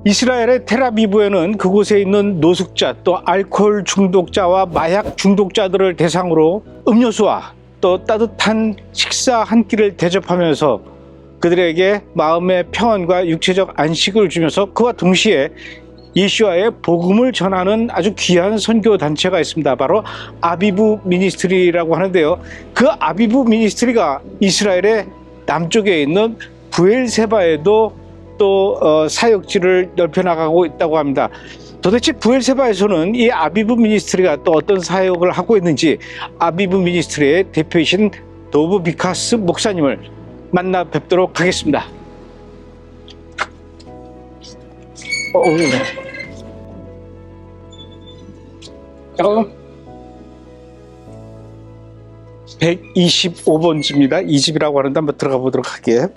이스라엘의 텔아비브에는 그곳에 있는 노숙자 또 알코올 중독자와 마약 중독자들을 대상으로 음료수와 또 따뜻한 식사 한 끼를 대접하면서 그들에게 마음의 평안과 육체적 안식을 주면서 그와 동시에 예수와의 복음을 전하는 아주 귀한 선교 단체가 있습니다. 바로 아비브 미니스트리라고 하는데요. 그 아비브 미니스트리가 이스라엘의 남쪽에 있는 브엘세바에도 또 사역지를 넓혀나가고 있다고 합니다. 도대체 브엘세바에서는 이 아비브 미니스트리가 또 어떤 사역을 하고 있는지 아비브 미니스트리의 대표이신 도브 비카스 목사님을 만나 뵙도록 하겠습니다. 네. 125번지입니다. 이 집이라고 하는데 한번 들어가 보도록 할게요.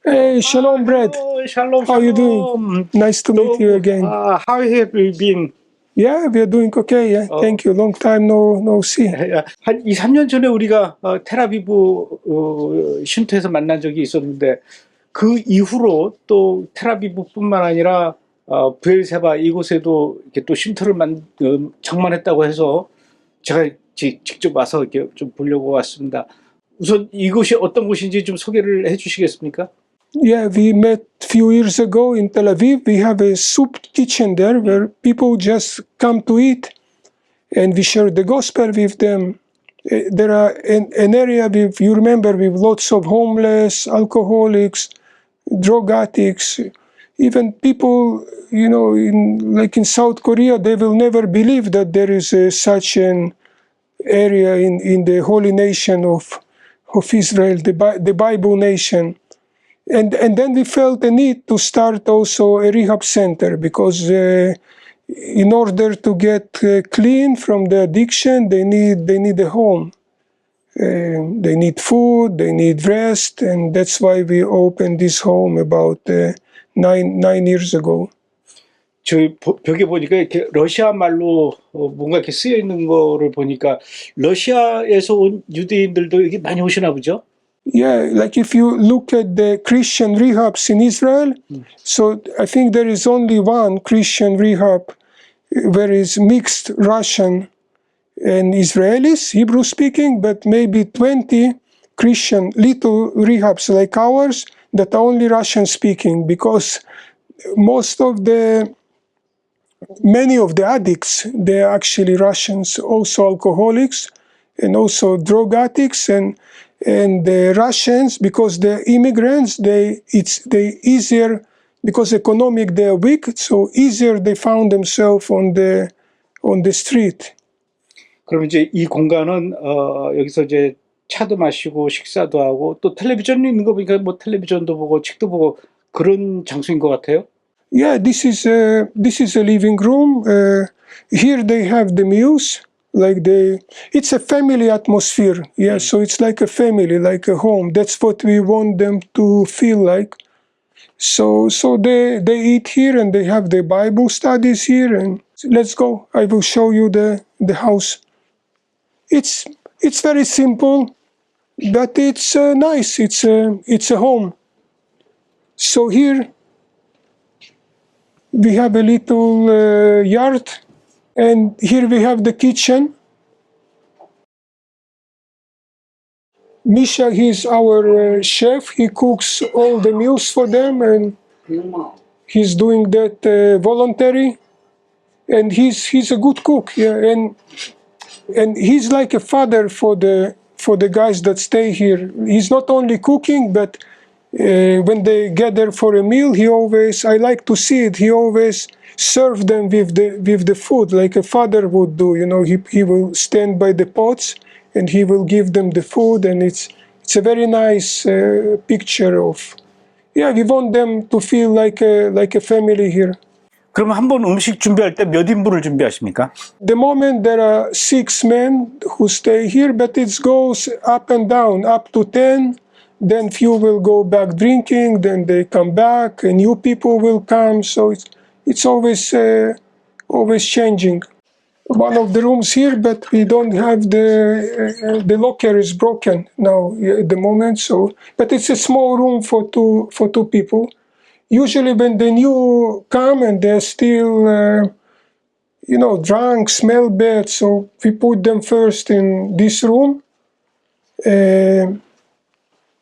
Hey, shalom, Brad. Shalom. How are you doing? Nice to meet you again. How have you been? Yeah, we are doing okay. Yeah, thank you. Long time no see. 한 2, 3년 전에 우리가 텔아비브 쉼터에서 만난 적이 있었는데 그 이후로 또 텔아비브뿐만 아니라 브엘세바 이곳에도 이렇게 또 쉼터를 장만했다고 해서 제가 직접 와서 이렇게 좀 보려고 왔습니다. 우선 이곳이 어떤 곳인지 좀 소개를 해주시겠습니까? Yeah, we met a few years ago in Tel Aviv. We have a soup kitchen there where people just come to eat and we share the gospel with them. There are an area with, you remember, with lots of homeless, alcoholics, drug addicts, even people, you know, like in South Korea, they will never believe that there is such an area in the holy nation of Israel, the Bible nation. And then we felt the need to start also a rehab center because in order to get clean from the addiction, they need a home. They need food, they need rest, and that's why we opened this home about 9 years ago. 저 벽에 보니까 이렇게 러시아 말로 뭔가 이렇게 쓰여 있는 거를 보니까 러시아에서 온 유대인들도 여기 많이 오시나 보죠? Yeah, like if you look at the Christian rehabs in Israel, so I think there is only one Christian rehab where is mixed Russian and Israelis, Hebrew speaking, but maybe 20 Christian little rehabs like ours that are only Russian speaking because many of the addicts, they are actually Russians, also alcoholics and also drug addicts and the Russians, because they're immigrants, they easier, because economic they are weak, so easier they found themselves on the street. 그럼 이제 이 공간은 여기서 이제 차도 마시고 식사도 하고 또 텔레비전 있는 거 보니까 뭐 텔레비전도 보고 책도 보고 그런 장소인 것 같아요. Yeah, this is a living room. Here they have the meals. It's a family atmosphere. Yeah, so it's like a family, like a home. That's what we want them to feel like. So they eat here and they have the Bible studies here. And let's go. I will show you the house. It's very simple, but it's nice. It's a home. So here we have a little yard. And here we have the kitchen. Misha, he's our chef. He cooks all the meals for them, and he's doing that voluntary. And he's a good cook, yeah. And he's like a father for the guys that stay here. He's not only cooking, but when they gather for a meal, I like to see it. He always serve them with the food like a father would do. You know, he will stand by the pots and he will give them the food, and it's a very nice picture of. Yeah, we want them to feel like a family here. 그럼 한 번 음식 준비할 때 몇 인분을 준비하십니까? The moment there are 6 men who stay here, but it goes up and down, up to 10. Then few will go back drinking, then they come back, and new people will come. So it's always changing. one of the rooms here, but we don't have the locker is broken now at the moment. So, but it's a small room for two people. Usually, when the new come and they're still, drunk, smell bad, so we put them first in this room.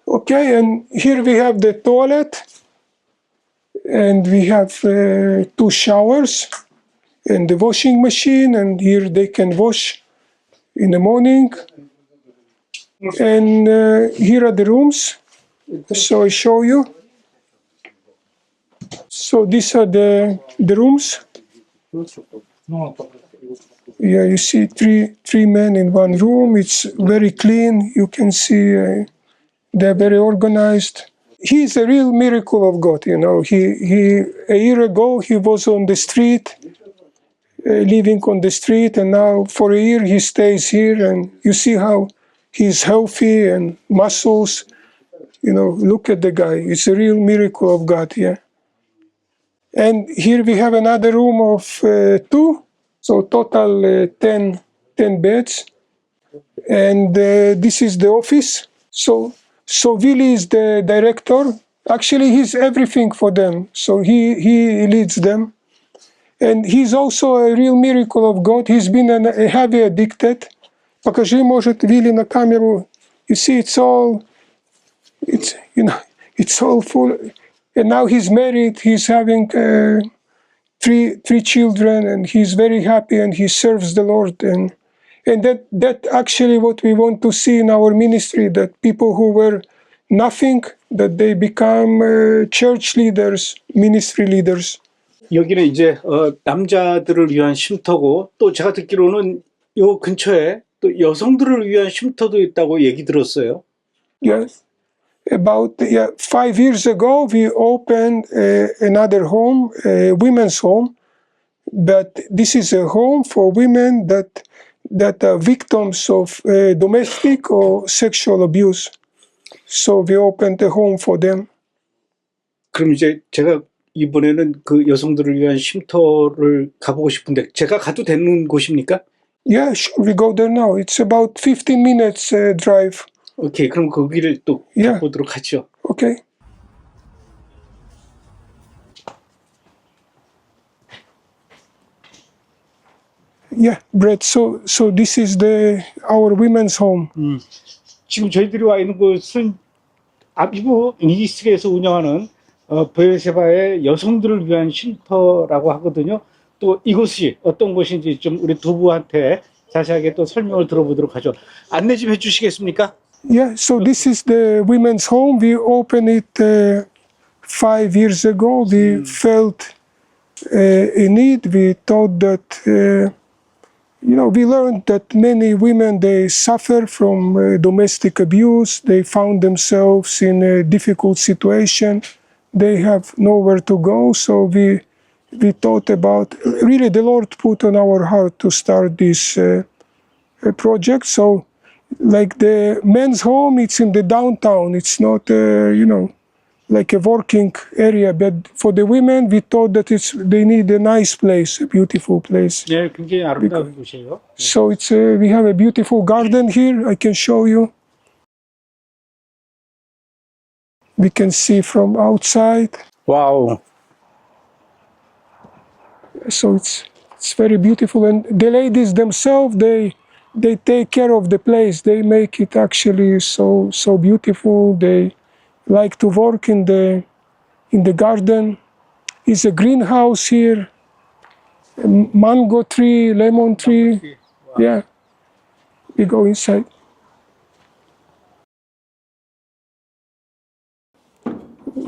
Okay, and here we have the toilet, and we have 2 showers and the washing machine, and here they can wash in the morning. And here are the rooms, so I show you. So these are the rooms. Yeah, you see three men in one room. It's very clean. You can see they're very organized. He's a real miracle of God, He a year ago he was on the street, living on the street, and now for a year he stays here, and you see how he's healthy and muscles. Look at the guy. It's a real miracle of God, yeah. And here we have another room of 2, so total 10 beds. And this is the office. So Willie is the director. Actually, he's everything for them. So he leads them. And he's also a real miracle of God. He's been a heavy addicted. Покажи, может, Вилли на камеру. You see, it's all full. And now he's married. He's having 3 children, and he's very happy, and he serves the Lord. And that actually what we want to see in our ministry, that people who were nothing, that they become church leaders, ministry leaders. 여기는 이제 남자들을 위한 쉼터고, 또 제가 듣기로는 요 근처에 또 여성들을 위한 쉼터도 있다고 얘기 들었어요. Yes. About 5 years ago, we opened another home, a women's home, but this is a home for women that are victims of domestic or sexual abuse. So we opened a home for them. 그럼 이제 제가 이번에는 그 여성들을 위한 쉼터를 가보고 싶은데 제가 가도 되는 곳입니까? Yeah, sure. We go there now. It's about 15 minutes drive. 오케이, 그럼 거기를 또 가보도록 하죠. Okay. Yeah, Brett. So this is our women's home. 지금 저희들이 와 있는 곳은 아비브 이스라엘에서 운영하는 베르세바의 여성들을 위한 쉼터라고 하거든요. 또 이곳이 어떤 곳인지 좀 우리 두 부한테 자세하게 또 설명을 들어보도록 하죠. 안내 좀 해주시겠습니까? Yeah, so this is the women's home. We opened it 5 years ago. We felt a need. We thought that, we learned that many women, they suffer from domestic abuse. They found themselves in a difficult situation. They have nowhere to go. So we thought about, really the Lord put on our heart to start this project. So like the men's home, it's in the downtown. It's not, like a working area. But for the women, we thought that they need a nice place, a beautiful place. 네, 굉장히 아름다운 곳이에요. So we have a beautiful garden here. I can show you. We can see from outside. 와우. So it's very beautiful. And the ladies themselves, they take care of the place. They make it actually so beautiful. They like to work in the garden. It's a greenhouse here. A mango tree, lemon tree. Wow. Yeah. We go inside.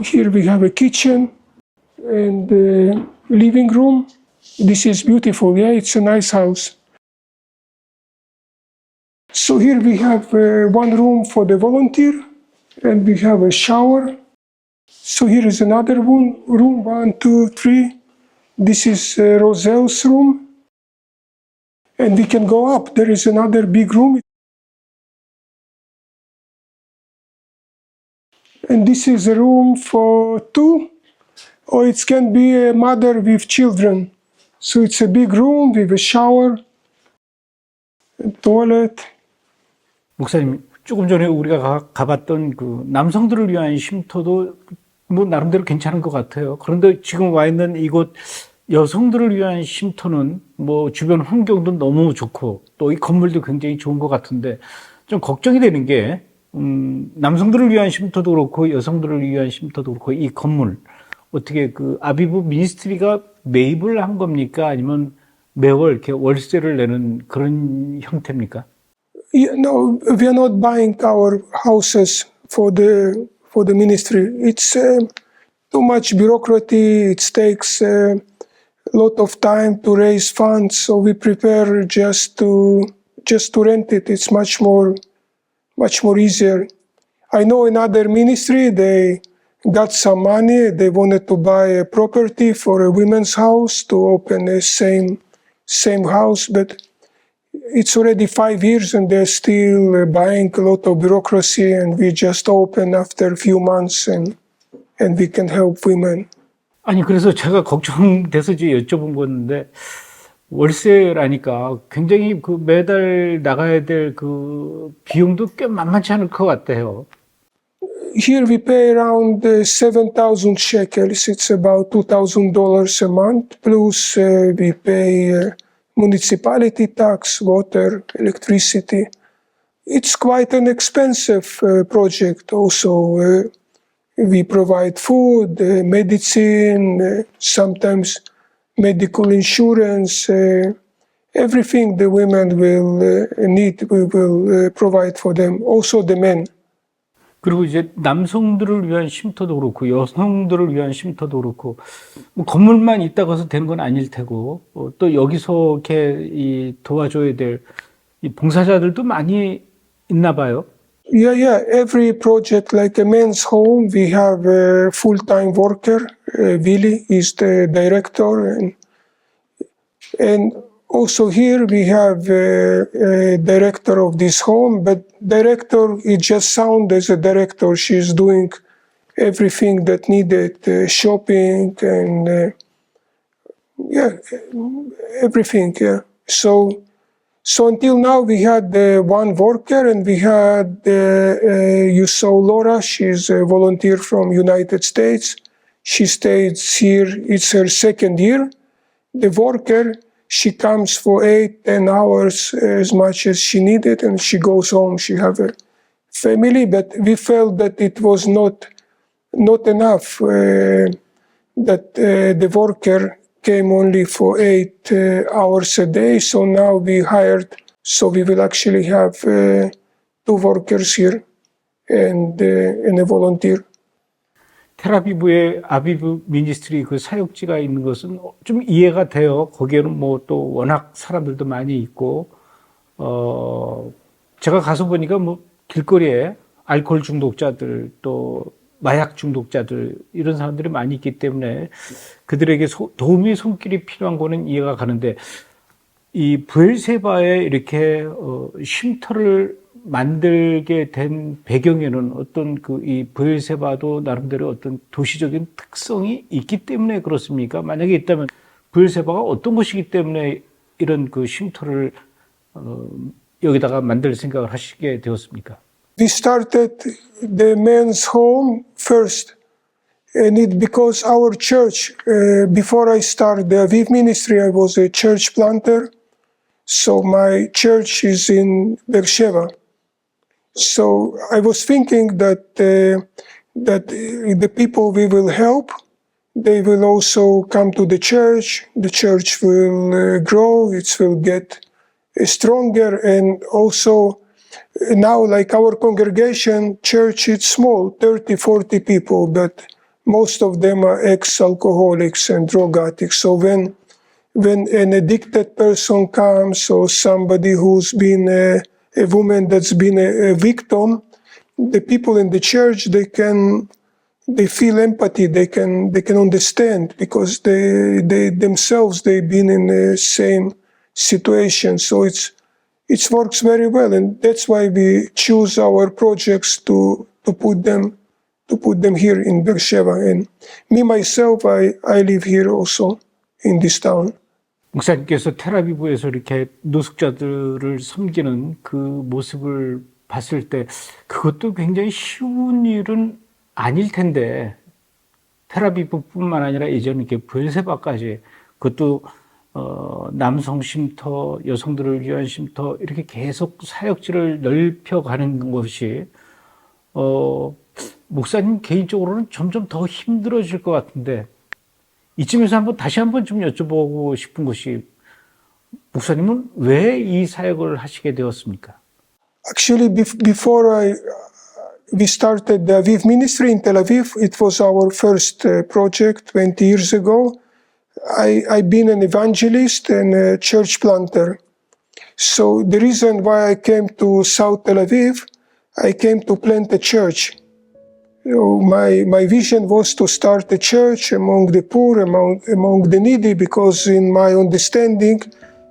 Here we have a kitchen and a living room. This is beautiful. Yeah, it's a nice house. So here we have one room for the volunteer, and we have a shower. So here is another room, 1, 2, 3. This is Roselle's room. And we can go up. There is another big room. And this is a room for 2, or it can be a mother with children. So it's a big room with a shower, toilet. 목사님, 조금 전에 우리가 가봤던 그 남성들을 위한 쉼터도 뭐 나름대로 괜찮은 것 같아요. 그런데 지금 와 있는 이곳 여성들을 위한 쉼터는 뭐 주변 환경도 너무 좋고 또 이 건물도 굉장히 좋은 것 같은데 좀 걱정이 되는 게 남성들을 위한 쉼터도 그렇고 여성들을 위한 쉼터도 그렇고 이 건물 어떻게 그 아비브 미니스트리가 매입을 한 겁니까? 아니면 매월 이렇게 월세를 내는 그런 형태입니까? Yeah, no, we are not buying our houses for the ministry. It's too much bureaucracy. It takes a lot of time to raise funds, so we prepare just to rent it. It's much more easier. I know another ministry, they got some money. They wanted to buy a property for a women's house to open a same house, but it's already 5 years and they're still buying a lot of bureaucracy, and we just open after a few months and we can help women. 아니, 그래서 제가 걱정돼서 이제 여쭤본 건데, 월세라니까 굉장히 그 매달 나가야 될 그 비용도 꽤 만만치 않을 것 같아요. Here we pay around 7,000 shekels. It's about $2,000 a month. Plus we pay municipality tax, water, electricity. It's quite an expensive project. Also, we provide food, medicine, sometimes medical insurance, everything the women will need, we will provide for them. Also the men. 그리고 이제 남성들을 위한 쉼터도 그렇고 여성들을 위한 쉼터도 그렇고 뭐 건물만 있다고 해서 되는 건 아닐 테고 또 여기서 이렇게 이 도와줘야 될 이 봉사자들도 많이 있나 봐요. Yeah. Every project, like a men's home, we have a full-time worker. Willy is the director, and also here we have a director of this home. But director, it just sounds as a director. She's doing everything that needed, shopping and everything. Yeah. So until now we had one worker, and we had you saw Laura. She's a volunteer from United States. She stays here. It's her second year. The worker, she comes for 8-10 hours as much as she needed, and she goes home. She have a family, but we felt that it was not enough. That the worker came only for 8 hours a day, so now we hired, so we will actually have 2 workers here and a volunteer. 텔아비브의 아비브 미니스트리 그 사역지가 있는 것은 좀 이해가 돼요. 거기에는 뭐 또 워낙 사람들도 많이 있고, 제가 가서 보니까 뭐 길거리에 알코올 중독자들 또 마약 중독자들 이런 사람들이 많이 있기 때문에 그들에게 도움의 손길이 필요한 거는 이해가 가는데 이 브엘세바에 이렇게 쉼터를 만들게 된 배경에는 어떤 그 이 브엘세바도 나름대로 어떤 도시적인 특성이 있기 때문에 그렇습니까? 만약에 있다면 브엘세바가 어떤 곳이기 때문에 이런 그 쉼터를 여기다가 만들 생각을 하시게 되었습니까? We started the men's home first, and it because our church, before I started the Aviv ministry, I was a church planter. So my church is in Beersheba. So I was thinking that the people we will help, they will also come to the church. The church will grow. It will get stronger, and also now, like our congregation, church, it's small, 30-40 people, but most of them are ex-alcoholics and drug addicts. So when an addicted person comes, or somebody who's been a woman that's been a victim, the people in the church, they feel empathy, they can understand, because they themselves, they've been in the same situation. So it works very well, and that's why we choose our projects to put them here in Beersheba. And me myself, I live here also in this town. 목사님께서 텔아비브에서 이렇게 노숙자들을 섬기는 그 모습을 봤을 때 그것도 굉장히 쉬운 일은 아닐 텐데 텔아비브뿐만 아니라 이제는 이렇게 브엘세바까지 그것도 남성 쉼터, 여성들을 위한 쉼터 이렇게 계속 사역지를 넓혀가는 것이 목사님 개인적으로는 점점 더 힘들어질 것 같은데 이쯤에서 다시 한번 좀 여쭤보고 싶은 것이 목사님은 왜 이 사역을 하시게 되었습니까? Actually, before we started the Aviv ministry in Tel Aviv, it was our first project 20 years ago. I've been an evangelist and a church planter. So the reason why I came to South Tel Aviv, I came to plant a church. My vision was to start a church among the poor, among the needy, because in my understanding,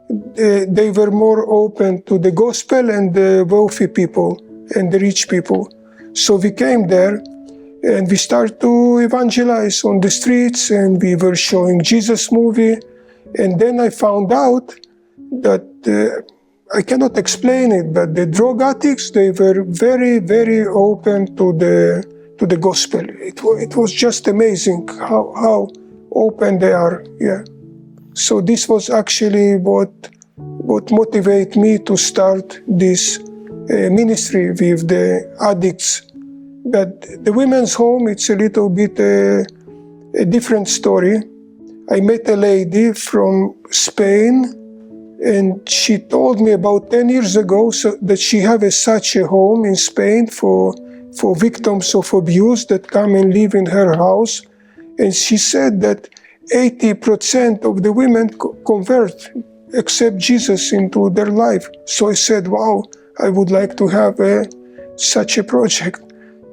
they were more open to the gospel and the wealthy people and the rich people. So we came there and we started to evangelize on the streets and we were showing Jesus movie. And then I found out that I cannot explain it, but the drug addicts, they were very, very open to the gospel. It was just amazing how open they are. Yeah. So this was actually what motivated me to start this ministry with the addicts. But the women's home, it's a little bit a different story. I met a lady from Spain, and she told me about 10 years ago that she has such a home in Spain for victims of abuse that come and live in her house. And she said that 80% of the women convert, accept Jesus into their life. So I said, wow, I would like to have such a project.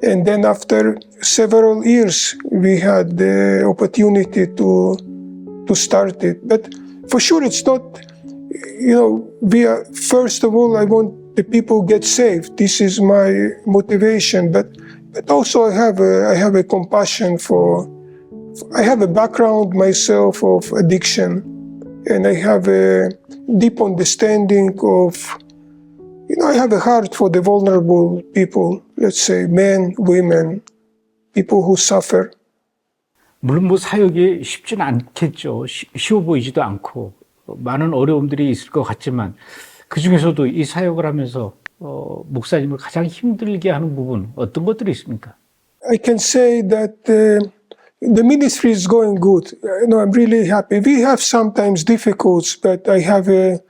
And then after several years, we had the opportunity to start it. But for sure, it's not, first of all, I want the people get saved. This is my motivation. But also I have a compassion I have a background myself of addiction, and I have a deep understanding of, I have a heart for the vulnerable people, let's say men, women, people who suffer. 물론 사역이 쉽지는 않겠죠. 쉬워 보이지도 않고 많은 어려움들이 있을 것 같지만 그 중에서도 이 사역을 하면서 목사님을 가장 힘들게 하는 부분 어떤 것들이 있습니까? I can say that the ministry is going good. I'm really happy. We have sometimes difficulties, but I have a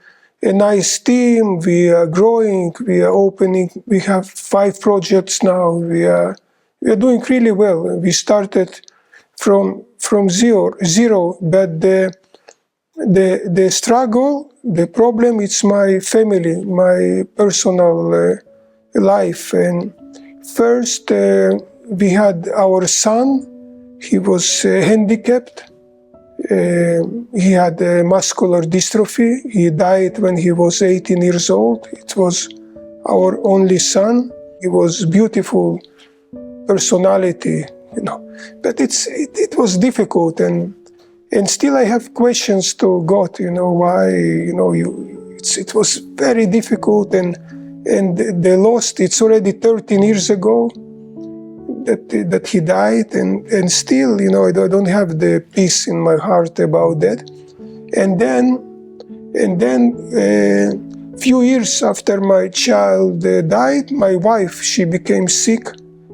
nice team. We are growing. We are opening. We have 5 projects now. We are doing really well. We started from zero, but the struggle, the problem, it's my family, my personal life. And first, we had our son. He was handicapped. He had muscular dystrophy. He died when he was 18 years old. It was our only son. He was beautiful personality, But it was difficult, and still I have questions to God. Why? It was very difficult, and the loss. It's already 13 years ago that he died, and still, I don't have the peace in my heart about that. And then few years after my child died, my wife, she became sick,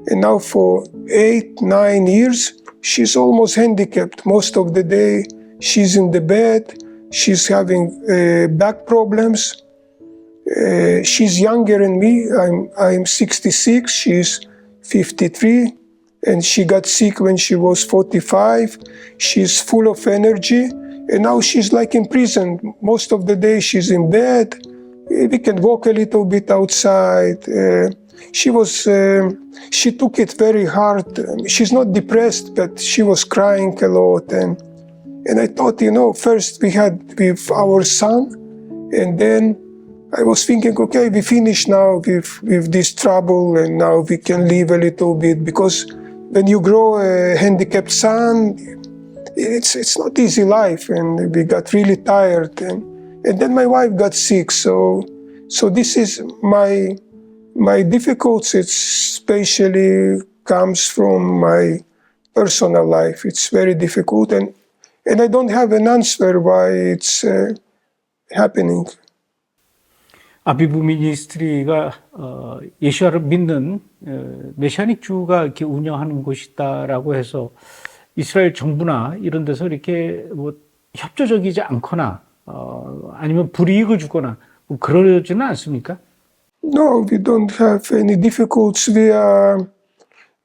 and now for 8-9 years, she's almost handicapped. Most of the day, she's in the bed, she's having back problems. She's younger than me. I'm 66, she's 53, and she got sick when she was 45. She's full of energy, and now she's like in prison. Most of the day she's in bed. We can walk a little bit outside. She took it very hard. She's not depressed, but she was crying a lot. And I thought, first we had with our son, and then I was thinking, okay, we finish now with this trouble, and now we can live a little bit, because when you grow a handicapped son, it's not easy life, and we got really tired, and then my wife got sick. So this is my difficulties, especially comes from my personal life. It's very difficult, and I don't have an answer why it's happening. 아비브 미니스트리가 예수를 믿는 메시아닉 주가 이렇게 운영하는 곳이다라고 해서 이스라엘 정부나 이런 데서 이렇게 뭐 협조적이지 않거나 아니면 불이익을 주거나 뭐 그러지는 않습니까? No, we don't have any difficulties.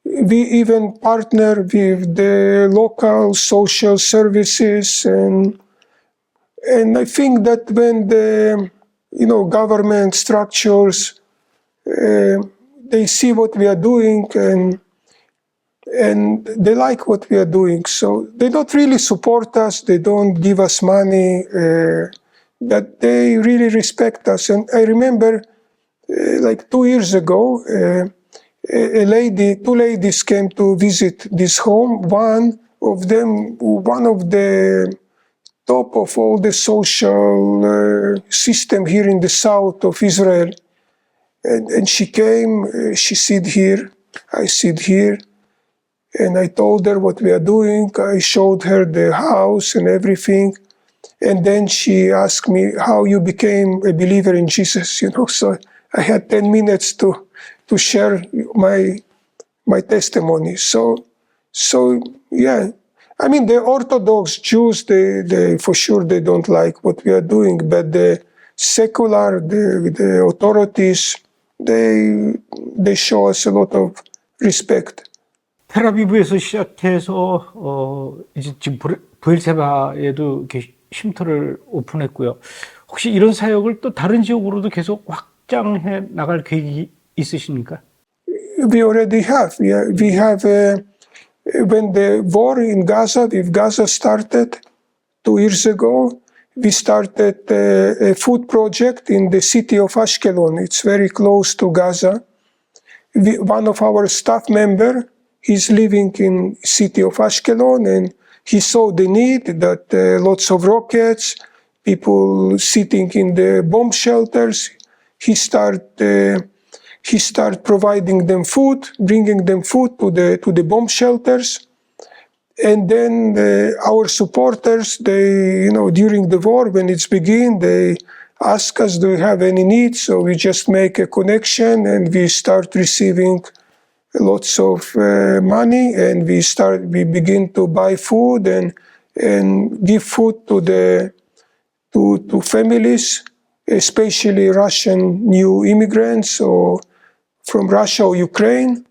We even partner with the local social services, and I think that when the government structures they see what we are doing and they like what we are doing, so they don't really support us, they don't give us money, but they really respect us. And I remember like 2 years ago, two ladies came to visit this home. One of the top of all the social system here in the south of Israel. And she came, she sit here, I sit here, and I told her what we are doing. I showed her the house and everything. And then she asked me how you became a believer in Jesus, so I had 10 minutes to share my testimony. So yeah. I mean, the Orthodox Jews, they for sure they don't like what we are doing, but the secular, the authorities, they show us a lot of respect. 텔아비브에서 시작해서 이제 지금 브엘세바에도 이렇게 쉼터를 오픈했고요. 혹시 이런 사역을 또 다른 지역으로도 계속 확장해 나갈 계획이 있으십니까? We already have. Yeah, we have. When the war in Gaza, if Gaza started 2 years ago, we started a food project in the city of Ashkelon. It's very close to Gaza. One of our staff members, he's living in city of Ashkelon, and he saw the need that lots of rockets, people sitting in the bomb shelters. He started providing them food, bringing them food to the bomb shelters. And then our supporters, they, during the war, when it's begin, they ask us, do you have any needs? So we just make a connection and we start receiving lots of money, and we begin to buy food and give food to families, especially Russian new immigrants or from Russia or Ukraine.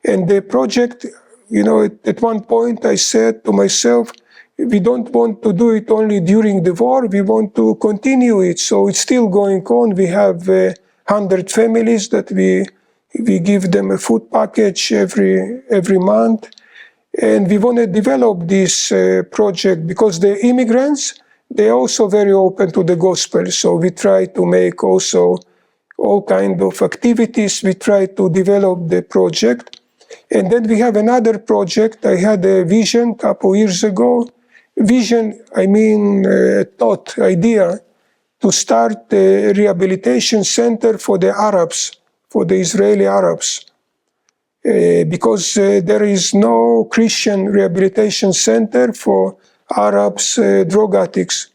And the project, at one point I said to myself, we don't want to do it only during the war, we want to continue it. So it's still going on. We have 100 families that we give them a food package every month. And we want to develop this project because the immigrants, they're also very open to the gospel. So we try to make also all kind of activities. We try to develop the project. And then we have another project. I had a vision a couple years ago. Vision, I mean thought, idea, to start a rehabilitation center for the Arabs, for the Israeli Arabs. Because there is no Christian rehabilitation center for Arabs, drug addicts.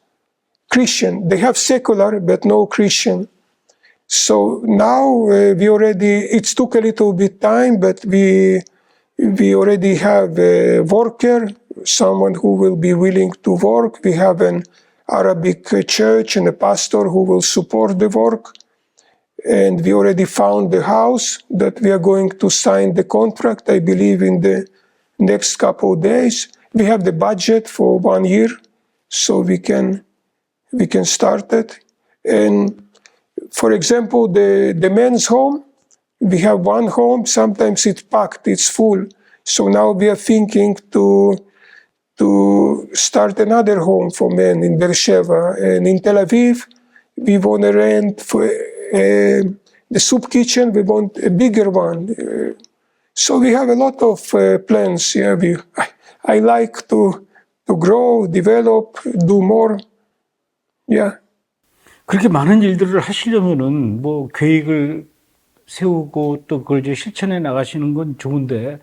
Christian, they have secular, but no Christian. So now it took a little bit time, but we already have a worker, someone who will be willing to work. We have an Arabic church and a pastor who will support the work. And we already found the house that we are going to sign the contract, I believe, in the next couple of days. We have the budget for 1 year, so we can start it. And for example, the men's home, we have one home, sometimes it's packed, it's full. So now we are thinking to start another home for men in Beersheba. And in Tel Aviv, we want to rent for the soup kitchen, we want a bigger one. So we have a lot of plans. Yeah, I like to to grow, develop, do more. Yeah. 그렇게 많은 일들을 하시려면은 뭐 계획을 세우고 또 그걸 이제 실천해 나가시는 건 좋은데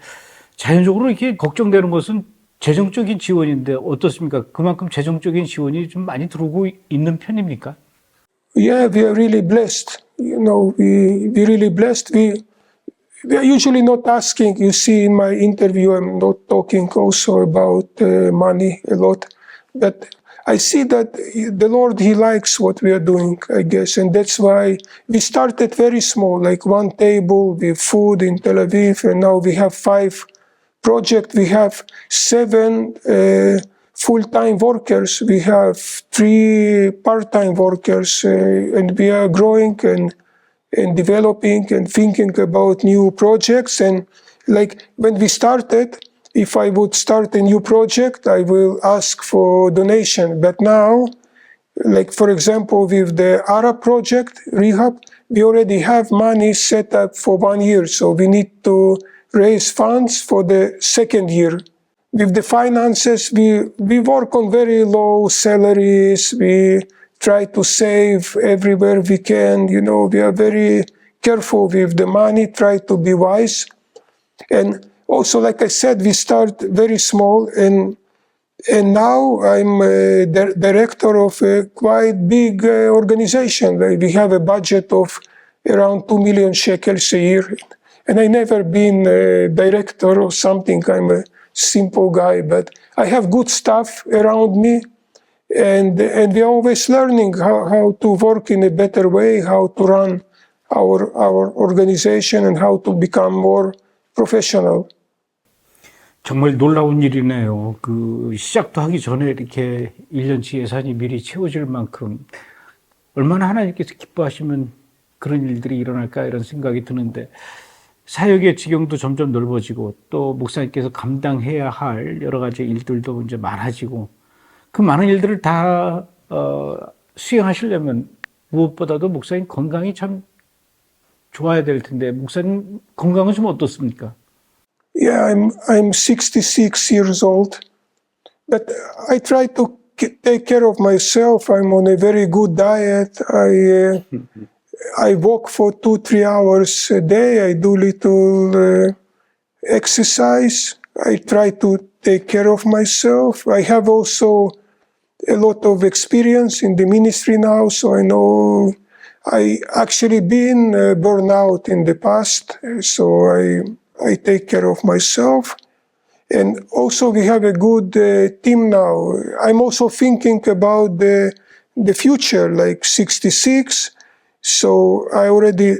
자연적으로 이렇게 걱정되는 것은 재정적인 지원인데 어떻습니까? 그만큼 재정적인 지원이 좀 많이 들어오고 있는 편입니까? Yeah, we are really blessed. You know, we really blessed. We are usually not asking. You see, in my interview, I'm not talking also about money a lot, but I see that the Lord, He likes what we are doing, I guess, and that's why we started very small, like one table with food in Tel Aviv, and now we have 5 projects. We have 7 full-time workers. We have 3 part-time workers, and we are growing and developing and thinking about new projects. And like when we started, if I would start a new project, I will ask for donation. But now, like for example, with the Arab project, Rehab, we already have money set up for 1 year. So we need to raise funds for the 2nd year. With the finances, we work on very low salaries. We try to save everywhere we can. You know, we are very careful with the money, try to be wise. And also, like I said, we start very small, and now I'm a director of a quite big organization. We have a budget of around 2 million shekels a year. And I never been a director or something. I'm a simple guy, but I have good staff around me, and we're always learning how to work in a better way, how to run our organization, and how to become more professional. 정말 놀라운 일이네요. 그 시작도 하기 전에 이렇게 1년치 예산이 미리 채워질 만큼 얼마나 하나님께서 기뻐하시면 그런 일들이 일어날까 이런 생각이 드는데 사역의 지경도 점점 넓어지고 또 목사님께서 감당해야 할 여러 가지 일들도 이제 많아지고 그 많은 일들을 다 수행하시려면 무엇보다도 목사님 건강이 참 좋아야 될 텐데 목사님 건강은 좀 어떻습니까? Yeah, I'm 66 years old, but I try to take care of myself. I'm on a very good diet. I walk for 2-3 hours a day. I do little exercise. I try to take care of myself. I have also a lot of experience in the ministry now, so I know I actually been burned out in the past, so I take care of myself. And also we have a good team now. I'm also thinking about the future, like 66. So I already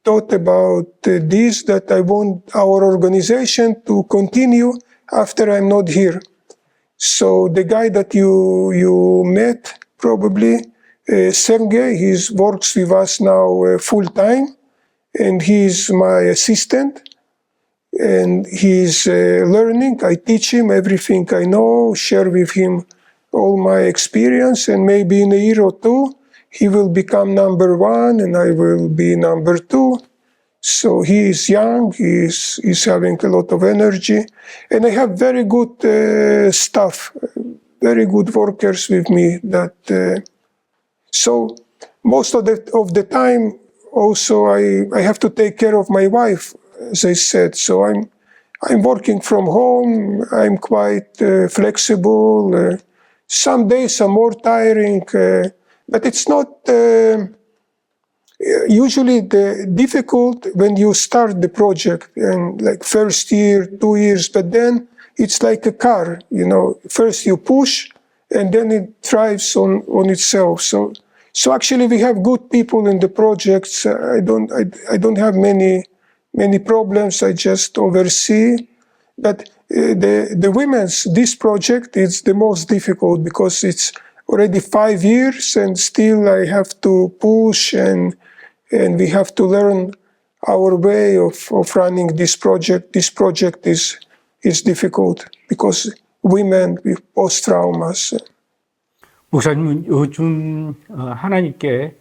thought about this, that I want our organization to continue after I'm not here. So the guy that you met probably, Sergey, he works with us now full time, and he's my assistant. And he's learning. I teach him everything I know, share with him all my experience, and maybe in a year or 2, he will become number 1 and I will be number 2. So he is young, he's having a lot of energy, and I have very good staff, very good workers with me. So most of the time, also I have to take care of my wife, as I said. So I'm working from home. I'm quite flexible. Some days are more tiring, but it's not usually difficult when you start the project, and like first year, 2 years, but then it's like a car, you know, first you push and then it drives on itself. So actually we have good people in the projects. I don't have many problems. I just oversee. But the women's, this project is the most difficult because it's already 5 years and still I have to push and we have to learn our way of running this project. This project is difficult because women with post-traumas. 목사님은 요즘 하나님께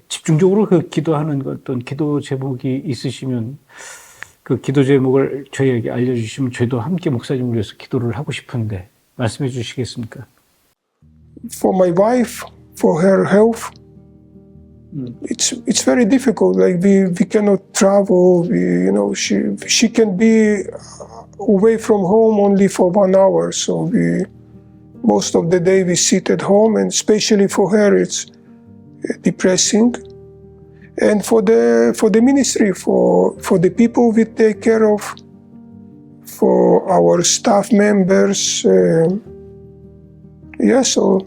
집중적으로 그 기도하는 어떤 기도 제목이 있으시면 그 기도 제목을 저희에게 알려주시면 저희도 함께 목사님을 위해서 기도를 하고 싶은데 말씀해 주시겠습니까? For my wife, for her health, it's very difficult. Like we cannot travel. She can be away from home only for 1 hour. So most of the day we sit at home, and especially for her, it's depressing. And for the ministry, for the people we take care of, for our staff members, so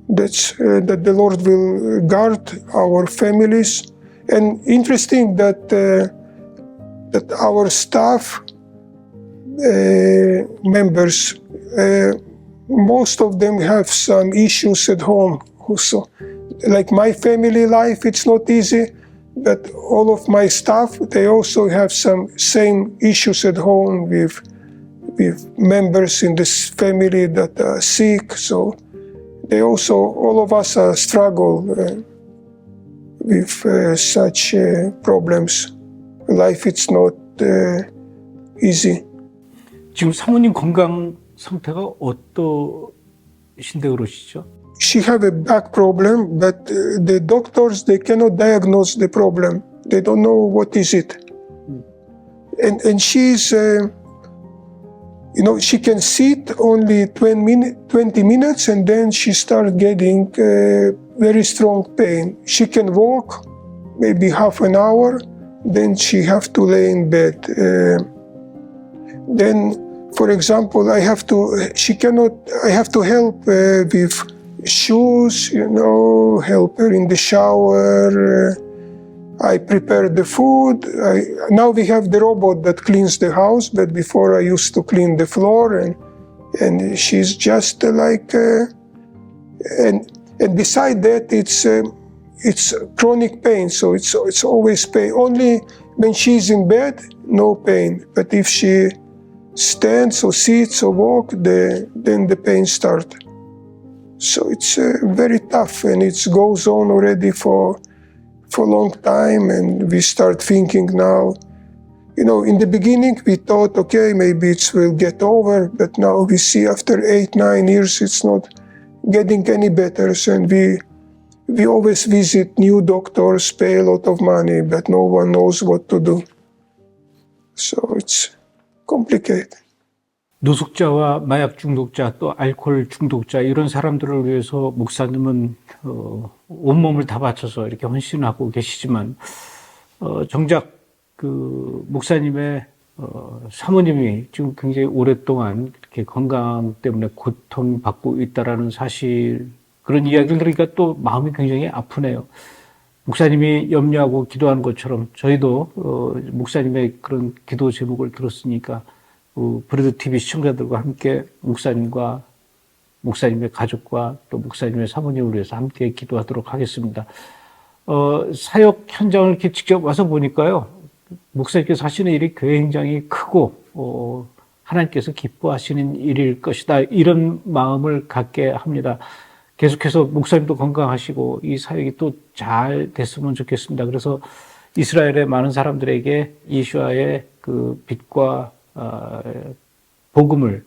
that's that the Lord will guard our families. And interesting that our staff members, most of them have some issues at home also. Like my family life, it's not easy, but all of my staff, they also have some same issues at home with members in this family that are sick. So they also, all of us struggle with such problems. Life, it's not easy. 지금 사모님 건강 상태가 어떠신데 그러시죠? She have a back problem, but the doctors, they cannot diagnose the problem. They don't know what is it. And she's, she can sit only 20 minutes and then she starts getting very strong pain. She can walk maybe half an hour, then she have to lay in bed. Then, for example, I have to help with shoes, help her in the shower. I prepare the food. Now we have the robot that cleans the house, but before I used to clean the floor, and she's just like, and beside that it's chronic pain, so it's always pain. Only when she's in bed, no pain. But if she stands or sits or walks, then the pain starts. So it's very tough, and it goes on already for a long time, and we start thinking now, in the beginning we thought, okay, maybe it will get over, but now we see after 8-9 years it's not getting any better, and we always visit new doctors, pay a lot of money, but no one knows what to do. So it's complicated. 노숙자와 마약 중독자, 또 알코올 중독자, 이런 사람들을 위해서 목사님은 온몸을 다 바쳐서 이렇게 헌신하고 계시지만, 정작 그 목사님의 사모님이 지금 굉장히 오랫동안 이렇게 건강 때문에 고통받고 있다라는 사실, 그런 이야기를 들으니까 또 마음이 굉장히 아프네요. 목사님이 염려하고 기도하는 것처럼 저희도 목사님의 그런 기도 제목을 들었으니까 브래드TV 시청자들과 함께 목사님과 목사님의 가족과 또 목사님의 사모님을 위해서 함께 기도하도록 하겠습니다. 사역 현장을 이렇게 직접 와서 보니까요, 목사님께서 하시는 일이 굉장히 크고 하나님께서 기뻐하시는 일일 것이다, 이런 마음을 갖게 합니다. 계속해서 목사님도 건강하시고 이 사역이 또 잘 됐으면 좋겠습니다. 그래서 이스라엘의 많은 사람들에게 예수와의 그 빛과 복음을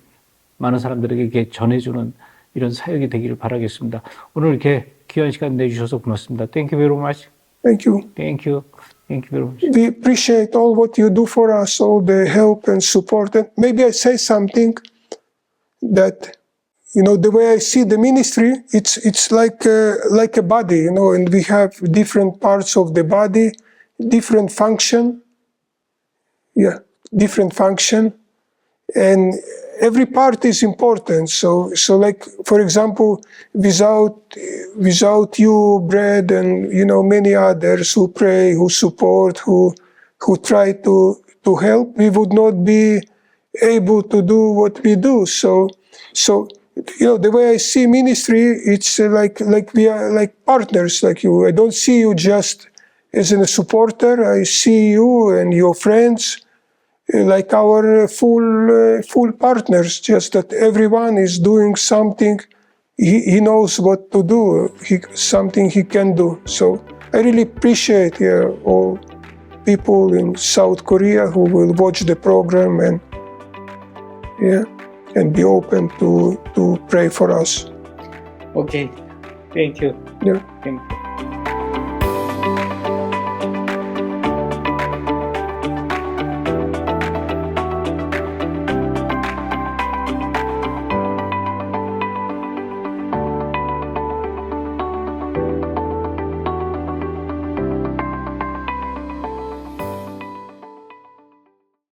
많은 사람들에게 전해주는 이런 사역이 되기를 바라겠습니다. 오늘 이렇게 귀한 시간 내주셔서 고맙습니다. Thank you very much. Thank you. Thank you. Thank you very much. We appreciate all what you do for us, all the help and support. And maybe I say something that, the way I see the ministry, it's like a body, and we have different parts of the body, different function. Yeah. Different function, and every part is important. So like, for example, without you, Brad, and many others who pray, who support, who try to help, we would not be able to do what we do. So the way I see ministry, it's like we are like partners, like you. I don't see you just as a supporter. I see you and your friends like our full partners, just that everyone is doing something he knows what to do, something he can do. So I really appreciate all people in South Korea who will watch the program, and and be open to pray for us. Okay. Thank you. Yeah. Thank you.